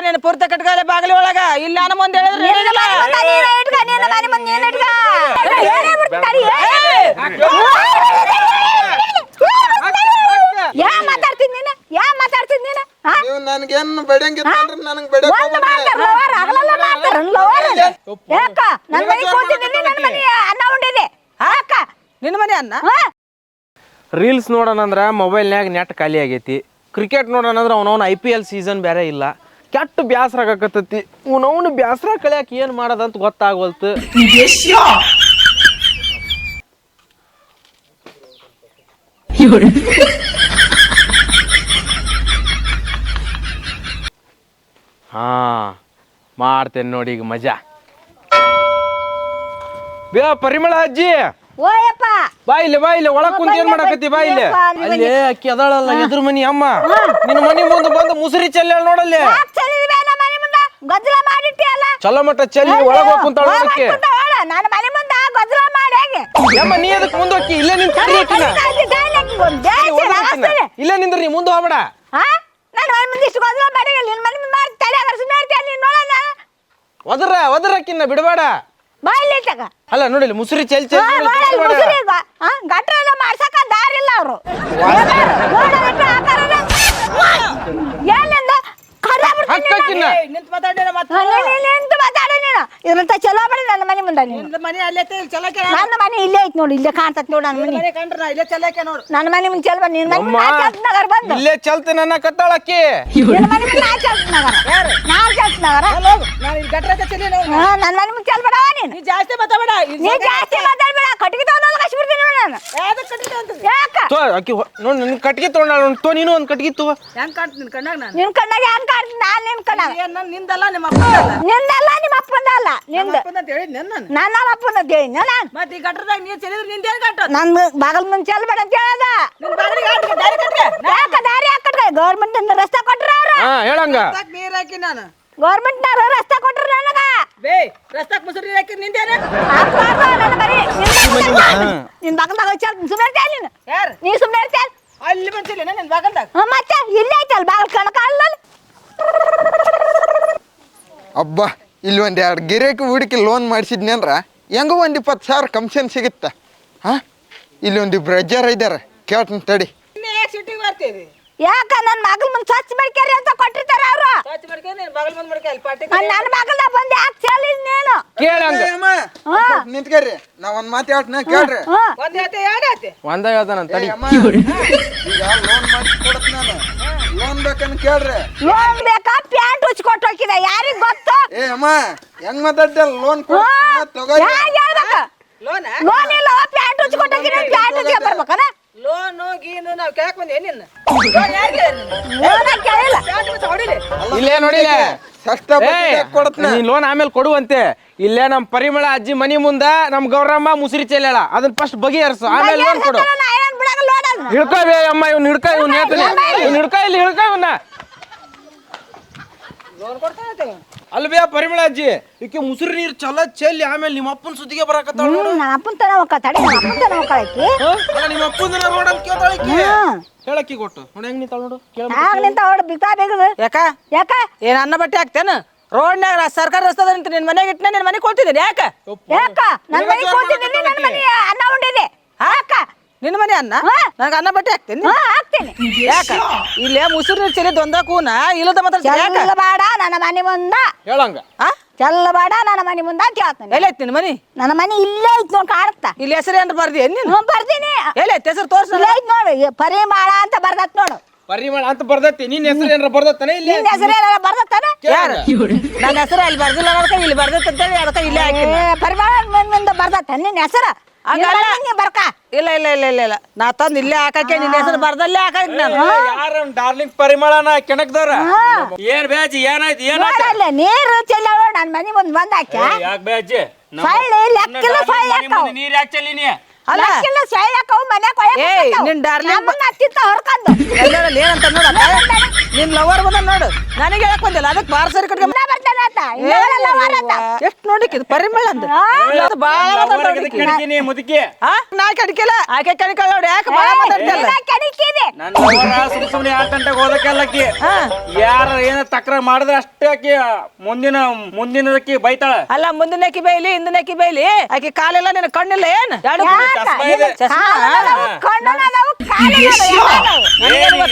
ನೀನು ಪೂರ್ತಿ ಕಟ್ಕಾಲೆ ಬಾಗಿಲು ಒಳಗ ಇಲ್ಲ ನಾನು ಮುಂದೆ ಹೇಳಿದ್ರೆ ನನ್ಗೇನು ಬೆಡಂಗಿಲ್ಲ ನನಗೆ ಬೆಡ ನಿನ್ನ ಮನೆ ಅನ್ನ ರೀಲ್ಸ್ ನೋಡೋಣಂದ್ರೆ ಮೊಬೈಲ್ನಾಗ ನೆಟ್ ಖಾಲಿ ಆಗೈತಿ. ಕ್ರಿಕೆಟ್ ನೋಡೋಣಂದ್ರೆ ಅವನವನು IPL ಸೀಸನ್ ಬೇರೆ ಇಲ್ಲ. ಕೆಟ್ಟ ಬ್ಯಾಸರ ಆಗಕತ್ತೈತಿ. ಅವನವನು ಬ್ಯಾಸರ ಕಳಿಯಾಕ ಏನು ಮಾಡೋದಂತ ಗೊತ್ತಾಗವಲ್ತು. ಹಾ ಮಾಡ್ತೇನೆ ನೋಡಿ ಈಗ ಮಜಾ. ಪರಿಮಳ ಅಜ್ಜಿ ಬಾ ಇಲ್ಲಿ ಒಳಗ್ ಕುಂತ ಏನ್ ಮಾಡಕತ್ತಿ? ಬಾ ಇಲ್ಲಿ. ಅಲ್ಲಿ ಅಕ್ಕಿ ಅದಾಳಲ್ಲ ಎದುರು ಮನಿ ಅಮ್ಮ, ನಿನ್ನ ಮನಿ ಮುಂದೆ ಬಂದು ಮುಸುರಿ ಚೆಲ್ಲ ನೋಡಲ್ಲಿ. ಚಲೋ ಮಟ್ಟ ಚೆಲ್ಲಿ ಒಳಗ್ ಹೋಗಿ ಕುಂತಾಳ ಅಕ್ಕಿ. ಅಮ್ಮ ನೀ ಅದಕ್ಕೆ ಮುಂದೆ ಹೋಗಿ ಇಲ್ಲೇ ನಿಂತ ಇಲ್ಲೇ ನಿಂದ್ರಿ, ನೀ ಮುಂದೆ ಹೋಗ್ಬೇಡ. ಒದರಕ್ಕಿನ್ನ ಬಿಡಬೇಡ. ಅಲ್ಲ ನೋಡಿ ಮುಸುರಿ ಚೆಲ್ ಗಟ್ರ ಮಾಡ್ಸಕ ದಾರಿಲ್ಲ ಅವರು ಇದಂತ ಚಲೋ ಬಳಿ ನನ್ನ ಮನೆ ಮುಂದೆ ನನ್ನ ಮನೆ ಇಲ್ಲೇ ಐತಿ ನೋಡಿ, ಇಲ್ಲೇ ಕಾಣ್ತತ್ ನೋಡು. ನನ್ನ ಮನೆ ಮುಂದೆ ಚಲ್ ಬನ್ನಿ. ನಗರ ಬಂದು ಇಲ್ಲೇ ಚಲ್ತೆ ನನ್ನ ಕತ್ತಾಳಕ್ಕಿ ನನ್ನ ಮನೆ ಮುಂದೆ ನನ್ನ ಮನೆ ಮುಂದೆ ಚಲ್ ಬೇಡ. ನೀನು ಜಾಸ್ತಿ ಮಾತಾಡಬೇಡ, ಕಟ್ಟಿಗೆ ತಗೊಂಡು ಕಳ್ಸಿಬಿಡ್ತೀನಿ ನೋಡಿ ನಾನು. ಅಕ್ಕಿ ನೋಡಿ ನನ್ ಕಟ್ಟಿಗೆ ತಗೊಂಡ ನೀನು ಒಂದ್ ಕಟ್ಟಿಗೆ ತಗೋ. ಹೆಂಗ್ ಕಾಣ್ತೀನಿ ನಿನ್ ಕಣ್ಣಾಗ? ನಾನು ನಿನ್ ಕಣ್ಣಾಗ ಹೆಂಗ್ ಕಾಣ್ತೀನಿ? ನಾನ್ ನಿನ್ ಕಣ್ಣಾಗ ನಿಂದಲ್ಲ ನಿಮ್ಮ ಅಪ್ಪಂದಲ್ಲ. ನಿಂದಲ್ಲ ನಿಮ್ಮ ಅಪ್ಪಂದಲ್ಲ, ನಿಂದ ಅಂತ ಹೇಳಿದ್ನೆ ನಾನು. ನನ್ನ ಅಪ್ಪನ ಹೇಳಿ ನಾನು. ಮತ್ತೆ ಈ ಗಟ್ರದಾಗ ನೀರ್ ಚೆಲ್ಲಿದ್ರೆ ನಿಂದೇನ್ ಗಟ್ಟ? ನನ್ನ ಬಾಗಲ್ ಮುಂದೆ ಚೆಲ್ಬೇಡ ಅಂತ ಹೇಳದ. ಯಾಕ ದಾರಿ ಹಾಕಟ್ರೆ ಗೌರ್ಮೆಂಟ್ ಇಂದ ರಸ್ತೆ ಕೊಟ್ರ ಅವ್ರ. ಹೇಳಂಗ ನೀರ್ ಹಾಕಿ ನಾನು ಗೌರ್ಮೆಂಟ್ ನವರು ರಸ್ತೆ ಕೊಟ್ರ ನನಗ. ಬೇ ರಸ್ತಾಕ್ ಮುಸುರಿ ಹಾಕಿ ನಿಂದೇನ? ನನ್ನ ಮನೆ ನಿನ್ ಬಾಗಲ್ದಾಗ ಸುಮ್ಮನೆ ಇರ್ತೀಯ ನೀನು? ಯಾರು ನೀ ಸುಮ್ಮನೆ ಇರ್ತೀಯ? ಅಲ್ಲಿ ಬಂದಿಲ್ಲ ನಿನ್ ಬಾಗಲ್ದಾಗ. ಮತ್ತೆ ಇಲ್ಲೇ ಐತಲ್ ಬಾಗಲ್ ಕಣಕಾಲ. ಅಬ್ಬ ಇಲ್ಲಿ ಒಂದು 2 ಗಿರಾಕಿ ಹುಡುಕಿ ಲೋನ್ ಮಾಡಿಸಿದ್ನಿ ಅಂದ್ರ ಹೆಂಗೋ ಒಂದು 20,000 ಕಮಿಷನ್ ಸಿಗುತ್ತ. ಹಾ ಇಲ್ಲಿ ಒಂದು ಬ್ರಜರ್ ಇದ್ದಾರೆ, ಕೇಳ್ತೀನಿ ತಡಿ. ಸಿಟಿಗೆ ಬರ್ತೀವಿ. ಯಾಕ ನನ್ನ ಮಗಲ್ ಮುಂದೆ ಸ್ವಚ್ಛ ಮಾಡ್ಕ್ಯಾರಿ ಅಂತ ಕೊಟ್ಟಿರ್ತಾರ ಅವರು. ಸ್ವಚ್ಛ ಮಾಡ್ಕೊಂಡು ನಿನ್ ಬಾಗಲ್ ಬಂದ್ ಮಾಡ್ಕೊ. ಅಲ್ಲಿ ಪಾರ್ಟಿ ನನ್ನ ಮಗಲ್ದಾಗ ಬಂದು ಯಾಕೆ ಚೆಲ್ಲಿದ್ ನೀನು? ಕೇಳಂಗ ನಿಂತ್ಕರಿ, ನಾ ಒಂದ್ ಮಾತು ಹೇಳ್ತೀನಿ ಕೇಳ್ರಿ. ಒಂದ್ ಹೇಳ್ತೆ ಎರಡು ಹೇಳ್ತೆ ಒಂದ ಹೇಳ್ತಾನ ತಡಿ. ಈಗ ಲೋನ್ ಮಾಡಿಸಿ ಕೊಡತ್ ನಾನು. ಲೋನ್ ಬೇಕನ್ ಕೇಳ್ರಿ. ಲೋನ್ ಬೇಕಾ? ಪ್ಯಾಂಟ್ ಉಚ್ಚಿ ಕೊಟ್ಟು ಹೋಗಿದ ಯಾರಿಗ್ ಗೊತ್ತು? ಅಮ್ಮ ಹೆಂಗ್ ಮಾತಾಡ್ದೆ? ಲೋನ್ ತಗೋ. ಲೋನ ಲೋನ್ ಇಲ್ಲ, ಪ್ಯಾಂಟ್ ಉಚ್ಚಿ ಕೊಟ್ಟು ಹೋಗಿದ. ಪ್ಯಾಂಟ್ ಉಚ್ಚಿ ಬರ್ಬೇಕನ? ಲೋನು ಗೀನು ನಾವ್ ಕೇಳಕ್ ಬಂದೆ ನಿನ್ನ. ಇಲ್ಲೇ ನೋಡಿಲ್ಲ ಕೊಡತ್ ನೀ ಲೋನ್ ಆಮೇಲೆ ಕೊಡುವಂತೆ. ಇಲ್ಲೇ ನಮ್ ಪರಿಮಳ ಅಜ್ಜಿ ಮನಿ ಮುಂದ ನಮ್ ಗೌರಮ್ಮ ಮುಸುರಿ ಚೆಲ್ಲಾಳ, ಅದನ್ನ ಫಸ್ಟ್ ಬಗೆಹರಿಸು, ಆಮೇಲೆ ಲೋನ್ ಕೊಡು. ಹಿಡ್ಕೋಬೇ ಅಮ್ಮ, ಇವ್ನ ಹಿಡ್ಕೊ, ಇವ್ನ ಹಿಡ್ಕೊ, ಇಲ್ಲಿ ಹಿಡ್ಕೊ ಇವನ್ನ. ಲೋನ್ ಕೊಡ್ತಾನೆ ಅಲ್ವೇ ಪರಿಮಳ ಅಜ್ಜಿ, ಈಕೆ ಮುಸುರಿ ನೀರ್ ಚಲೋ ಚೆಲ್ಲಿ ಆಮೇಲೆ ನಿಮ್ಮ ಅಪ್ಪನ ಸುದ್ದಿಗೆ ಬರಾಕತ್ತಾಳ ನೋಡು. ನಮ್ಮ ಅಪ್ಪನ ತನ ಹೋಗ್ಕ ತಡಿ, ನಮ್ಮ ಅಪ್ಪನ ತನ ಹೋಗ್ಕಿ. ನಿಮ್ಮ ಅಪ್ಪನ ರೋಡ್ ಅಂತ ಕೇಳ್ತಾಳ ಈಕಿ. ಹೇಳಕ್ಕಿ ಕೊಟ್ಟು ನೋಡಿ ಹೆಂಗ್ ನಿಂತಾಳ ನೋಡು. ಆಗ ನಿಂತ ಹೊಡ್ ಬಿಗ್ತಾ ಬೇಗದು. ಯಾಕ ಯಾಕ ಏನ್ ಅನ್ನ ಬಟ್ಟೆ ಹಾಕ್ತೇನ? ರೋಡ್ನಾಗ ಸರ್ಕಾರ ರಸ್ತದ ನಿಂತ ನಿನ್ ಮನೆಗೆ ಇಟ್ಟನೆ ನಿನ್ ಮನೆಗೆ ಕೊಡ್ತಿದ್ದೇನೆ. ಯಾಕ ಯಾಕ ನನ್ನ ಮನೆ ಕೊಡ್ತಿದ್ದೀನಿ, ನನ್ನ ಮನೆ ಅನ್ನ ಉಂಡಿದೆ. ಯಾಕ ನಿನ್ನ ಮನೆ ಅನ್ನ ನನಗೆ ಅನ್ನ ಬಟ್ಟೆ ಹಾಕ್ತೇನೆ? ಹಾಕ್ತೇನೆ. ಯಾಕ ಇಲ್ಲೇ ಮುಸುರು ನೀರು ಚೆಲ್ಲಿದ್ ಒಂದ ಕೂನ ಇಲ್ಲದ ಮಾತ್ರ ಚೆಲ್ಲಬೇಡ ನನ್ನ ಮನೆ ಮುಂದ. ಹೇಳಂಗ ಚೆಲ್ಲಬೇಡ ನನ್ನ ಮನೆ ಮುಂದ ಅಂತ ಹೇಳ್ತಾನೆ. ಎಲ್ಲೈತಿ ನಿನ್ ಮನಿ? ನನ್ನ ಮನೆ ಇಲ್ಲೇ ಐತ್ ನೋಡ್, ಕಾಣುತ್ತಾ? ಇಲ್ಲಿ ಹೆಸರು ಏನ್ರ ಬರ್ದಿ ನೀನು? ಬರ್ತೀನಿ. ಎಲ್ಲೈತಿ ಹೆಸರು ತೋರ್ಸ. ಇಲ್ಲೇ ಐತ್ ನೋಡು, ಪರಿಮಳ ಅಂತ ಬರ್ದತ್ ನೋಡು. ಪರಿಮಳ ಅಂತ ಬರ್ದತ್ತಿ. ನಿನ್ ಹೆಸರು ಏನಾರ ಬರ್ದತ್ತಾನೆ? ಇಲ್ಲಿ ನಿನ್ನ ಹೆಸರು ಏನಾರ ಬರ್ದತ್ತಾನೆ? ಯಾರು ನನ್ನ ಹೆಸರು ಅಲ್ಲಿ ಬರ್ದಿಲ್ಲ ಅದಕ್ಕೆ ಇಲ್ಲಿ ಬರ್ದೈತೆ ಅಂತೇಳಿ ಅದಕ್ಕೆ ಇಲ್ಲೇ ಹಾಕಿ. ಪರಿಮಳ ಮುಂದೆ ಬರ್ದತ್ತ ನಿನ್ನ ಹೆಸರು? ಬರ್ಕ ಇಲ್ಲ ಇಲ್ಲ ಇಲ್ಲ ಇಲ್ಲ ಇಲ್ಲ, ನಾ ತಂದು ಇಲ್ಲೇ ಹಾಕಕ್ಕೆ ನಿನ್ನ ಹೆಸರು ಬರ್ದಲ್ಲೇ ಹಾಕಕ್ ನಾನು. ಯಾರ ಡಾರ್ಲಿಂಗ್ ಪರಿಮಳನ ಕೆಣಕ್ದವ್ರ? ಏನ್ ಬೇಜಿ ಏನಾಯ್ತು? ಏನಾಯ್ತು? ನೀರು ಚೆಲ್ಲ ನನ್ನ ಮನೆ ಮುಂದೆ ಬಂದ ಯಾಕೆ ಬೇಜಿ? ಸೊಳ್ಳೆ ಲೆಕ್ಕಿಲ್ಲ, ಸೊಳ್ಳೆ ಹಾಕವು. ನೀರ್ ಯಾಕೆ ಚೆಲ್ಲಿನಿ? ಲೆಕ್ಕಿಲ್ಲ ಸೊಳ್ಳೆ ಹಾಕವು ಮನೆ ನಿನ್ ಡಾರ್ಲಿಂಗ್ ಹತ್ತಿತ್ತ ಹೊರ್ಕಂದು ಏನಂತ ನೋಡ, ನಿನ್ ಲವರ್ ಬಂದ ನೋಡು, ನನಗೆ ಹೇಳಕ್ ಬಂದಿಲ್ಲ ಅದಕ್ಕೆ ಬಾರ್ ಸರಿ ಕಟ್ಕೊಂಡ್ ಮಾಡ್ತಾನೆ ಆತ ಇನ್ನೆಲ್ಲ ವಾರತ ಎಷ್ಟು ನೋಡಿಕ್ ಇದು ಪರಿಮಳ ಅಂದ ಇದು ಬಾಳ ಕಡಿತೀನಿ ಮುದುಕಿ ನಾ ಕಡಿಕಿಲ್ಲ ಆಕೆ ಕಡಿಕಲ್ಲ ನೋಡಿ ಯಾಕೆ ಬಾಳ ಮಾತಾಡ್ತಿಯಲ್ಲ ಕಡಿಕಿದೆ ನನ್ನ ಸುಮ್ಮನೆ 8 ಗಂಟೆಗೆ ಹೋದಕ್ಕೆಲ್ಲಕ್ಕಿ ಯಾರ ಏನ ತಕ್ರಾರ್ ಮಾಡಿದ್ರೆ ಅಷ್ಟೇ ಆಕಿ ಮುಂದಿನದಕ್ಕಿ ಬೈತಾಳ ಅಲ್ಲ ಮುಂದಿನಕಿ ಬೈಲಿ ಹಿಂದಿನಕಿ ಬೈಲಿ ಆಕೆ ಕಾಲೆಲ್ಲ ನಿನ್ನ ಕಣ್ಣಿಲ್ಲ ಏನ್ ಎರಡು ಚಸ್ಮಾ ಕಣ್ಣನದವು ಕಾಲನದವು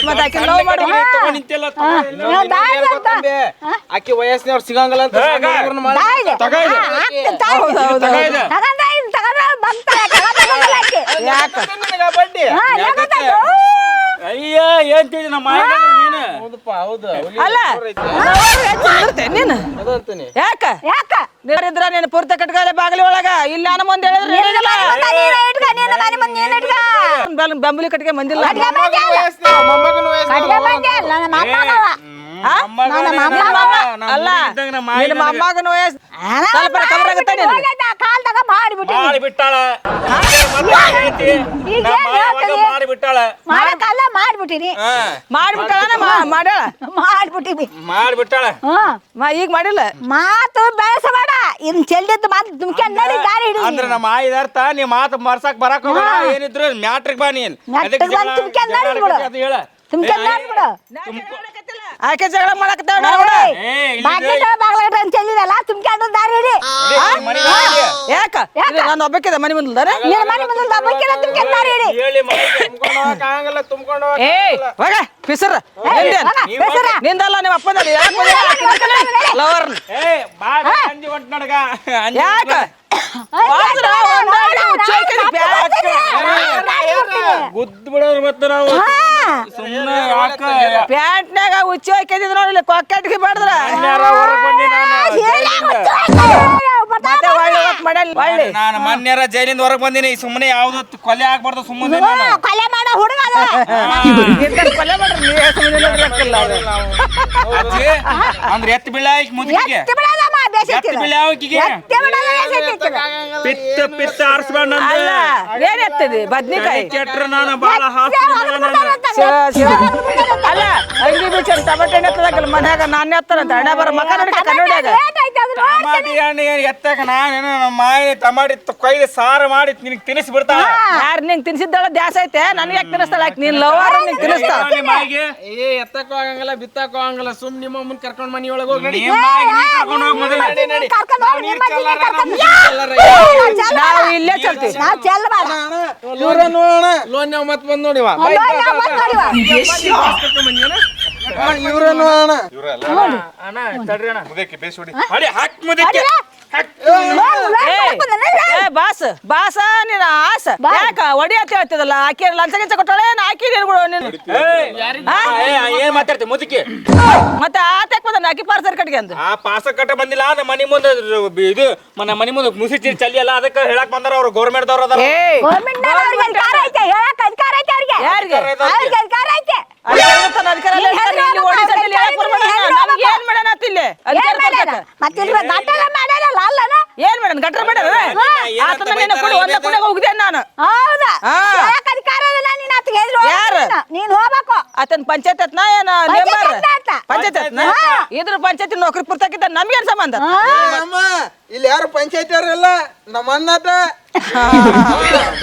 ಮತ್ತೆ ಆಕೆ ಲವ್ ಮಾಡಿ ಆಕಿ ವಯಸ್ಸಿನವ್ರು ಸಿಗಂಗಲ್ಲ ಅಂತ ಅಯ್ಯ ಏನ್ ತಿಳಿ ನಮ್ಮ ನೀನು ಹೌದು ಅಲ್ಲ ನೀನು ಯಾಕ ಯಾಕ ನೀರಿದ್ರ ನೀನು ಪೂರ್ತಿ ಕಟ್ಕಾಲೆ ಬಾಗಿಲಿ ಒಳಗ ಇಲ್ಲ ನಾನು ಮುಂದೆ ಹೇಳಿದ್ರೆ ಬೆಂಬಲಿ ಕಟ್ಗೆ ಮಂದಿಲ್ಲ ಅಲ್ಲ ನಿನ್ನ ಮೊಮ್ಮಗನ ವಯಸ್ಸು ಸ್ವಲ್ಪ ಕವರ್ ಆಗುತ್ತೆ ಕಾಲ್ದಾಗ ಮಾಡಿಬಿಟ್ಟಾಳ ಮಾಡಿಬಿಟ್ಟಾಳ ಮಾಡಕ್ಕಲ್ಲ ಮಾಡ್ಬಿಟ್ಟಿನಿ ಮಾಡ್ಬಿಟ್ಟಾಳ ಮಾಡ್ಬಿಟ್ಟಿವಿ ಮಾಡಿಬಿಟ್ಟಾಳ ಈಗ ಮಾಡಿಲ್ಲ ಮಾತು ಬೆಳೆಸಬೇಡ ಇನ್ ಚೆಲ್ಲಿದ್ದು ಮಾತು ತುಂಬ್ಕೊಂಡ್ ನಡಿ ದಾರಿ ಹಿಡಿ ಅಂದ್ರೆ ನಮ್ಮ ಆಯ್ದರ್ಥ ನೀ ಮಾತು ಮರ್ಸಕ್ ಬರಕ್ ಹೋಗಲ್ಲ ಏನಿದ್ರು ಮ್ಯಾಟ್ರಿಕ್ ಬಾ ನೀನ್ ಮ್ಯಾಟ್ರಿಕ್ ಬಂದ್ ತುಂಬ್ಕೊಂಡ್ ನಡಿ ಬಿಡು. ಅದು ಹೇಳ ತುಂಬ್ಕೊಂಡ್ ನಡಿ ಬಿಡು ಆಕೆ ಜಗಳ ಮಾಡಕತ್ತಾವ ಬಾಗ್ಲ ಚೆಲ್ಲಿದಲ್ಲ ತುಂಬ್ಕೊಂಡು ದಾರಿ ಹಿಡಿ ಯಾಕ ನಾನು ಒಬ್ಬಕ್ಕಿದೆ ಮನೆ ಮುಂದೆ ನಿನ್ನ ಮನೆ ಮುಂದೆ ದಬ್ಬಕ್ಕಿಲ್ಲ ತುಂಬ್ಕೊಂಡ್ ದಾರಿ ಹಿಡಿ ಹೇಳಿ ಆಗಂಗಿಲ್ಲ ತುಂಬ್ಕೊಂಡು ಹೋಗ ಪಿಸರ್ ನಿಂದಲ್ಲ ನಿಮ್ಮ ಅಪ್ಪನಲ್ಲಿ ಲವರ್ ಅಂಜಿ ಹೊಂಟ್ ನಡಗ ಯಾಕ ಗುದ್ದು ಬಿಡೋರು ಮತ್ತೆ ನಾವು ಸುಮ್ಮನೆ ಪ್ಯಾಂಟ್ನಾಗ ಹುಚ್ಚಿ ಹಾಕಿದ್ ನೋಡಿಲ್ಲ ಕೊಕ್ಕಟ್ಟಿಗೆ ಬಡ್ದ್ರ ನಾನು ಮೊನ್ನೆರ ಜೈಲಿಂದ ಹೊರಗೆ ಬಂದಿನಿ ಸುಮ್ಮನೆ ಯಾವ್ದು ಕೊಲೆ ಆಗ್ಬಾರ್ದು ಸುಮ್ಮನೆ ಕೊಲೆ ಮಾಡೋ ಹುಡುಗ ಕೊಲೆ ಮಾಡ್ರಿ ಅಂದ್ರೆ ಎತ್ತು ಬೀಳ ಮುದುಕಿಗೆ ಎತ್ತು ಬೀಳ ಪಿತ್ತ ಪಿತ್ತ ಆರಿಸ್ಬೇಡ ಅಲ್ಲ ಏನ್ ಎತ್ತದಿ ಬದ್ನಿಕಾಯಿ ಕೆಟ್ರ ನಾನು ಬಾಳ ಅಲ್ಲ ಅಂಗಿ ಬೀಚರ್ ಟಮಾಟೆ ಎತ್ತದಕ್ಕಲ್ಲ ಮನ್ಯಾಗ ನಾನ್ ಎತ್ತಾರಂತ ಹಣ ಬರ ಮಕ ನೋಡಿ ಕನ್ನಡಿಯಾಗ ಟಮಾಟಿ ಹಣ್ಣು ಎತ್ತಕ ನಾನೇನು ನಮ್ಮ ಮಾಯಿ ಟಮಾಟಿ ಕೊಯ್ದು ಸಾರು ಮಾಡಿ ನಿನಗೆ ತಿನ್ನಿಸಿ ಬಿಡ್ತಾಳ ಯಾರು ನಿಂಗೆ ತಿನ್ಸಿದ್ದಾಳ ದ್ಯಾಸ ಐತೆ ನನಗೆ ಯಾಕೆ ತಿನ್ನಿಸ್ತಾಳ ಯಾಕೆ ನೀನ್ ಲವರ್ ನಿಂಗೆ ತಿನ್ನಿಸ್ತಾಳ ಏ ಎತ್ತಕ್ಕೂ ಆಗಂಗಿಲ್ಲ ಬಿತ್ತಕ್ಕೂ ಆಗಂಗಿಲ್ಲ ಸುಮ್ ನಿಮ್ಮ ಅಮ್ಮನ್ ಕರ್ಕೊಂಡ್ ಮನಿ ಒಳಗೆ ಹೋಗಿ ನಾವು ಇಲ್ಲೇ ಚಲ್ತೀವಿ ನಾವ್ ಚೆಲ್ಲಬಾರ್ದು ಲೋನ್ ನಾವು ಮತ್ ಬಂದ್ ನೋಡಿವ ಇವ್ರನ್ನು ಅಣ್ಣ ತಡ್ರಿ ಅಣ್ಣ ಮುದಕ್ಕೆ ಬೇಸೋಡಿ ಅಡಿ ಹಾಕ್ ಮುದಕ್ಕೆ ಬಾಸ್ ಬಾಸ ನೀನ ಆಸ ಯಾಕ ಒಡಿ ಅಂತ ಹೇಳ್ತಿದಲ್ಲ ಆಕಿ ಲಂಚ ಗಿಂಚ ಕೊಟ್ಟಾಳೆ ಆಕಿ ಏನ್ ಮಾತಾಡ್ತಿ ಮುದಕ್ಕೆ ಮತ್ತೆ ಆತಕ್ ಬಂದ ಆಕಿ ಪಾರ್ಸರ್ ಕಟ್ಗೆ ಅಂದ ಆ ಪಾಸ ಕಟ್ಟ ಬಂದಿಲ್ಲ ಅದ ಮನಿ ಮುಂದೆ ಇದು ಮನಿ ಮುಂದೆ ಮುಸಿ ಚಲ್ಲಿ ಅಲ್ಲ ಅದಕ್ಕೆ ಹೇಳಕ್ ಬಂದಾರ ಅವ್ರು ಗೌರ್ಮೆಂಟ್ ದವ್ರ ಅದಾರ ಯಾರಿಗೆ ಏನ್ ಮೇಡಮ್ ಗಟ್ರ ಮೇಡಮ್ ಹೋಗಿದೆ ನಾನು ನೀನ್ ಹೋಗ್ಬೇಕು ಆತನ ಪಂಚಾಯತ್ ಎತ್ನ ಏನ ಪಂಚಾಯತ್ ಎತ್ನ ಇದ್ರ ಪಂಚಾಯತಿ ನೌಕರಿ ಪುರ್ತಕ್ಕಿದ್ದ ನಮ್ಗೇನ್ ಸಂಬಂಧ ಇಲ್ಲಿ ಯಾರು ಪಂಚಾಯತ್ ಅವ್ರಲ್ಲ ನಮ್ಮ ಅಣ್ಣದ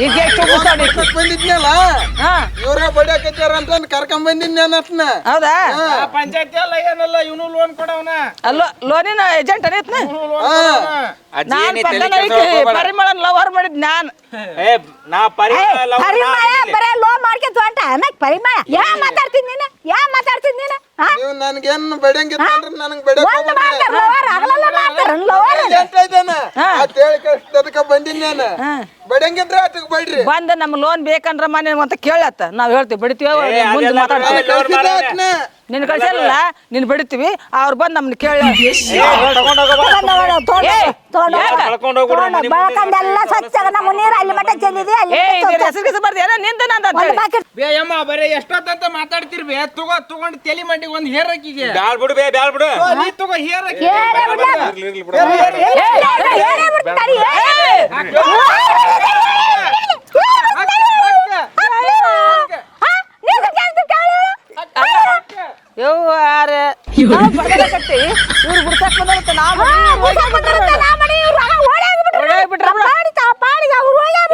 ಈಗ ಎಷ್ಟು ಬಂದಿದ್ನಲ್ಲ ಇವ್ರ ಬಡಿಯಾಕತ್ತಾರ ಅಂತ ಕರ್ಕೊಂಡ್ ಬಂದಿದ್ನ ಅನ್ನತ್ನ ಹೌದಾ ಪಂಚಾಯತಿ ಅಲ್ಲ ಏನಲ್ಲ ಇವನು ಲೋನ್ ಕೊಡವನ ಅಲ್ಲೋ ಲೋನಿನ ಏಜೆಂಟ್ ಅನೇತ್ನ ನಾನ್ ಪರಿಮಳನ್ ಲವರ್ ಮಾಡಿದ್ ನಾನ್ ನಾ ಪರಿಮಳ ಬರೇ ಲೋ ಮಾಡ್ಕೊಂತ ಹೊಂಟ ಪರಿಮಳ ಯಾ ಮಾತಾಡ್ತೀನಿ ನೀನು ಯಾ ಮಾತಾಡ್ತೀನಿ ನೀನು ನೀವು ನನ್ಗೇನ್ ಬಡಿಯಂಗಿತ್ತಂದ್ರ ನನಗ್ ಅದಕ್ಕ ಬಂದಿನಿ ನಾನು ಬಡಿಯಂಗಿದ್ರ ಅದಕ್ಕೆ ಬಡ್ರಿ ಬಂದ ನಮ್ ಲೋನ್ ಬೇಕಂದ್ರ ಮನೆ ಅಂತ ಕೇಳತ್ತ ನಾವ್ ಹೇಳ್ತೀವಿ ಬಡಿತೀವಿ ಮುಂದೆ ಮಾತಾಡ್ತೀವಿ ನಿನ್ ಕಳ್ಸಲ್ಲ ನೀನ್ ಬಡಿತೀವಿ ಅವ್ರು ಬಂದ್ ನಮ್ನ ಕೇಳ ಬಳಕಂಡೆಲ್ಲ ಸ್ವಚ್ಛ ನಮ್ಮ ನೀರು ಅಲ್ಲಿ ಮಟ್ಟ ಚೆಲ್ಲಿದೆ ಅಲ್ಲಿ ಹೆಸರು ಬರ್ದೇನ ನಿಂದ ಬೇಯಮ್ಮ ಬರೀ ಎಷ್ಟೊತ್ತಂತ ಮಾತಾಡ್ತಿರ್ ಬೇ ತಗೊಂಡ್ ತಲಿ ಮಂಡಿಗೆ ಒಂದ್ ಹೇರ್ ಹಾಕಿಗೆ ಬ್ಯಾಳ್ ಬಿಡು ಬೇ ಬ್ಯಾಳ್ ಬಿಡು ನೀ ತಗೋ ಹೇರ್ ಹಾಕಿ ಯವ್ವಾರ ನಾವು ಬಡಬಡಕತ್ತೀವಿ ಇವ್ರು ಬಿಡ್ಸಕ್ ಬಂದಿರುತ್ತೆ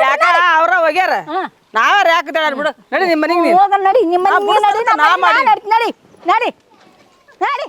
ಯಾಕ ಅವ್ರ ಹೋಗ್ಯಾರ ನಾವ್ಯಾರ ಯಾಕೆ ಬಿಡು ನಡಿ ನಿಮ್ಮ ಮನೆಗೆ ಹೋಗ ನಡಿ ನಿಮ್ಮ ಮನೆಗೆ ನಡಿ ನಡಿ ನಡಿ